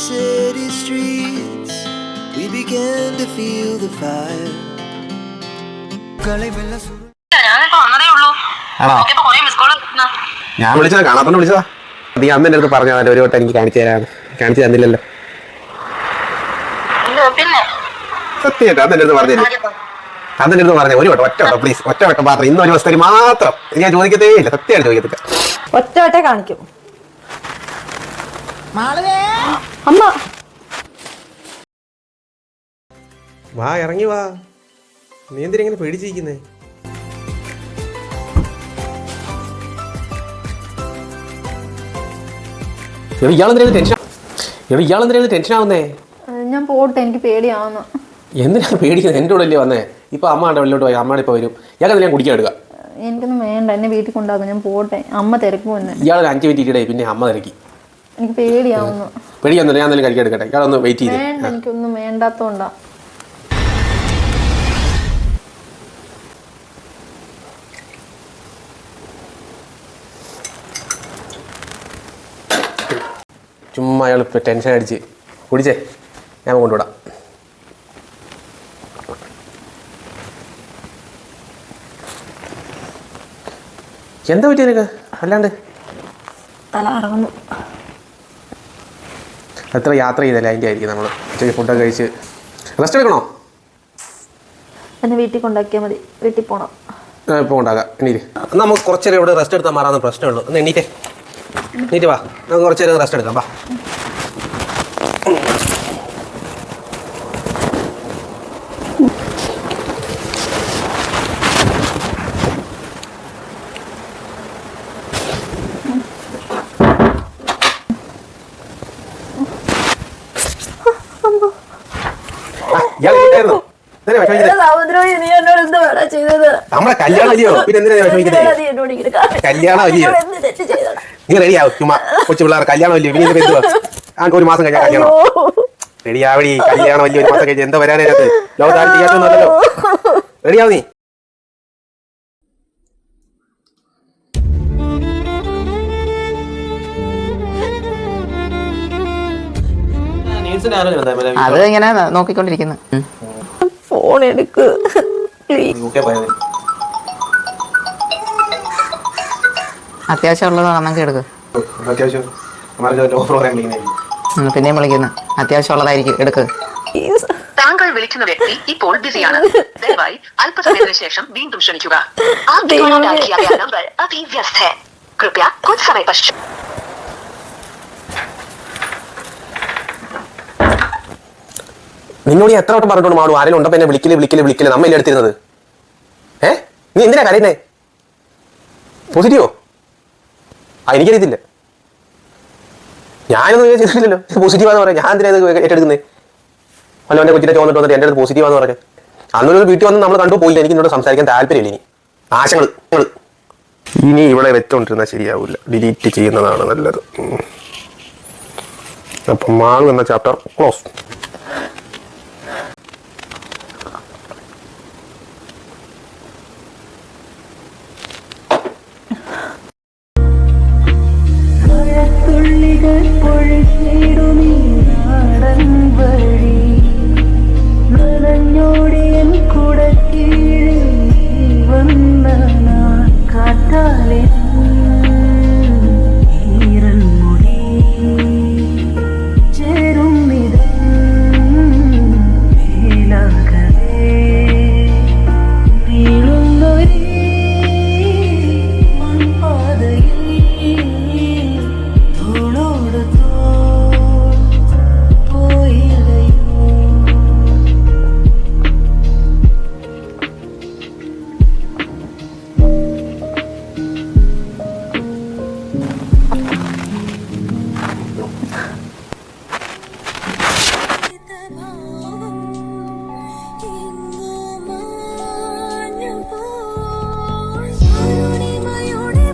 city streets, we began to feel the fire. ഞാൻ വിളിച്ചതാ, കാണാത്തോണ്ട് വിളിച്ചതാ. നീ അന്ന് എൻ്റെ അടുത്ത് പറഞ്ഞാൽ ഒരു വട്ടം എനിക്ക് കാണിച്ചു തന്നില്ലല്ലോ. സത്യമായിട്ട് അന്ന് എൻ്റെ അടുത്ത് പറഞ്ഞില്ലേ? അന്ന് എൻ്റെ അടുത്ത് പറഞ്ഞ ഒരു വട്ടം, ഒറ്റ വട്ടം പ്ലീസ്, ഒറ്റ വട്ടം മാത്രം, ഇന്ന് ഒരു ദിവസത്തേക്ക് മാത്രം. ഞാൻ ചോദിക്കത്തേ ഇല്ല, സത്യമായിട്ട് ചോദിക്കത്തില്ല. ഒറ്റ വട്ടം കാണിക്കും. അമ്മ വാ, ഇറങ്ങി വാ. നീ എന്തിനാ ഇങ്ങനെ പേടിച്ചിരിക്കുന്നേ? ഇയാളെന്തിനാ ടെൻഷൻ ആവുന്നേ? ഞാൻ പോട്ടെ, എനിക്ക് പേടിയാവുന്നു. എന്തിനാ പേടിക്കുന്നത്? എൻ്റെ കൂടെ അല്ലേ വന്നേ? ഇപ്പൊ അമ്മയുടെ വെള്ളോട്ട് പോയി, അമ്മയുടെ ഇപ്പൊ വരും. ഇയാൾ ഞാൻ കുടിക്കാൻ എടുക്കുക. എനിക്കൊന്നും വേണ്ട, എന്നെ വീട്ടിൽ കൊണ്ടാകും. ഞാൻ പോട്ടെ, അമ്മ തിരക്കും എന്നെ. ഇയാൾ 5 മിനിറ്റ് ഇടേ, പിന്നെ അമ്മ തിരക്കി. എനിക്ക് പേടിയാവുന്നു. പേടിയാവുന്നില്ല, ഞാൻ എന്തെങ്കിലും കഴിക്കാൻ എടുക്കട്ടെ? ഇയാളൊന്ന് വെയിറ്റ് ചെയ്ത്. വേണ്ട, എനിക്കൊന്നും വേണ്ടാത്തോണ്ടാ. ചുമ്മാ അയാൾ ഇപ്പം ടെൻഷൻ അടിച്ച് കുടിച്ചേ, ഞാൻ കൊണ്ടുവിടാം. എന്താ പറ്റി നിനക്ക്? അല്ലാണ്ട് തല കറങ്ങുന്നു. എത്ര യാത്ര ചെയ്തല്ലേ, അതിൻ്റെ ആയിരിക്കും. നമ്മൾ ഉച്ചയ്ക്ക് ഫുഡൊക്കെ കഴിച്ച് റെസ്റ്റ് എടുക്കണോ? എന്നെ വീട്ടിൽ കൊണ്ടാക്കിയാൽ മതി, വീട്ടിൽ പോകണം. ഇപ്പോൾ കൊണ്ടാക്കാം. എണീറ്റ് നമുക്ക് കുറച്ച് നേരം ഇവിടെ റെസ്റ്റ് എടുത്താൽ മാറാവുന്ന പ്രശ്നമുള്ളൂ. ഒന്ന് എണീറ്റേ, എണീറ്റ് വാ, നമുക്ക് കുറച്ച് നേരം റെസ്റ്റ് എടുക്കാം. വാ. നമ്മളെ കല്യാണം അല്ലയോ, പിന്നെ എന്തിനാ വിഷമിക്കുന്നത്? കല്യാണം അല്ലയോ, നീ റെഡിയാവും. ചുമ്മാ കൊച്ചു പിള്ളേർ കല്യാണം അല്ലയോ, പിന്നെ എന്തുവാ? ഒരു മാസം കഴിഞ്ഞാൽ കല്യാണം. റെഡിയാവടി, കല്യാണം അല്ലയോ, ഒരു മാസം കഴിഞ്ഞാൽ എന്താ വരാനായിട്ട്? ലോകത്താരും ചെയ്യാത്തൊന്നുമല്ലല്ലോ. റെഡിയാവും നീ. അത് ഇങ്ങനെ നോക്കിക്കൊണ്ടിരിക്കുന്നു. ഫോൺ എടുക്ക്. അത്യാവശ്യം ഉള്ളതാണെങ്കിൽ എടുക്ക്. പിന്നെയും വിളിക്കുന്നു. അത്യാവശ്യം ഉള്ളതായിരിക്കും, എടുക്ക്. താങ്കൾ വിളിക്കുന്ന വ്യക്തി ഇപ്പോൾ ബിസിയാണ്. ദയവായി അല്പസമയത്തിന് ശേഷം വീണ്ടും ക്ഷണിക്കുക. നിന്നോട് എത്ര വട്ടം പറഞ്ഞോണ്ട് മാടും, ആരെങ്കിലും ഉണ്ടോ എന്നെ വിളിക്കല് നമ്മ ഇല്ല എടുത്തിരുന്നത്? നീ എന്തിനാ കരയുന്നേ? പോസിറ്റീവോ? എനിക്കറിയത്തില്ല, ഞാനൊന്നും ചെയ്തിട്ടില്ലല്ലോ. പോസിറ്റീവാന്ന് പറയാം, ഞാൻ എന്തിനാ ഏറ്റെടുക്കുന്നത്? അല്ല, എൻ്റെ കൊച്ചിനെ ചോദിച്ചിട്ട് വന്നിട്ട് എൻ്റെ അടുത്ത് പോസിറ്റീവാന്ന് പറഞ്ഞത്. അന്നൊരു വീട്ടിൽ വന്ന് നമ്മൾ കണ്ടു പോയില്ല. എനിക്ക് എന്നോട് സംസാരിക്കാൻ താല്പര്യമില്ല. ഇനി ആശങ്ങൾ ഇനി ഇവിടെ വെച്ചോണ്ടിരുന്നാൽ ശരിയാവില്ല, ഡിലീറ്റ് ചെയ്യുന്നതാണ് നല്ലത്. അപ്പം മാളു എന്ന ചാപ്റ്റർ ക്ലോസ്. കുടക്കീഴിൽ വന്ന കാറ്റാലേ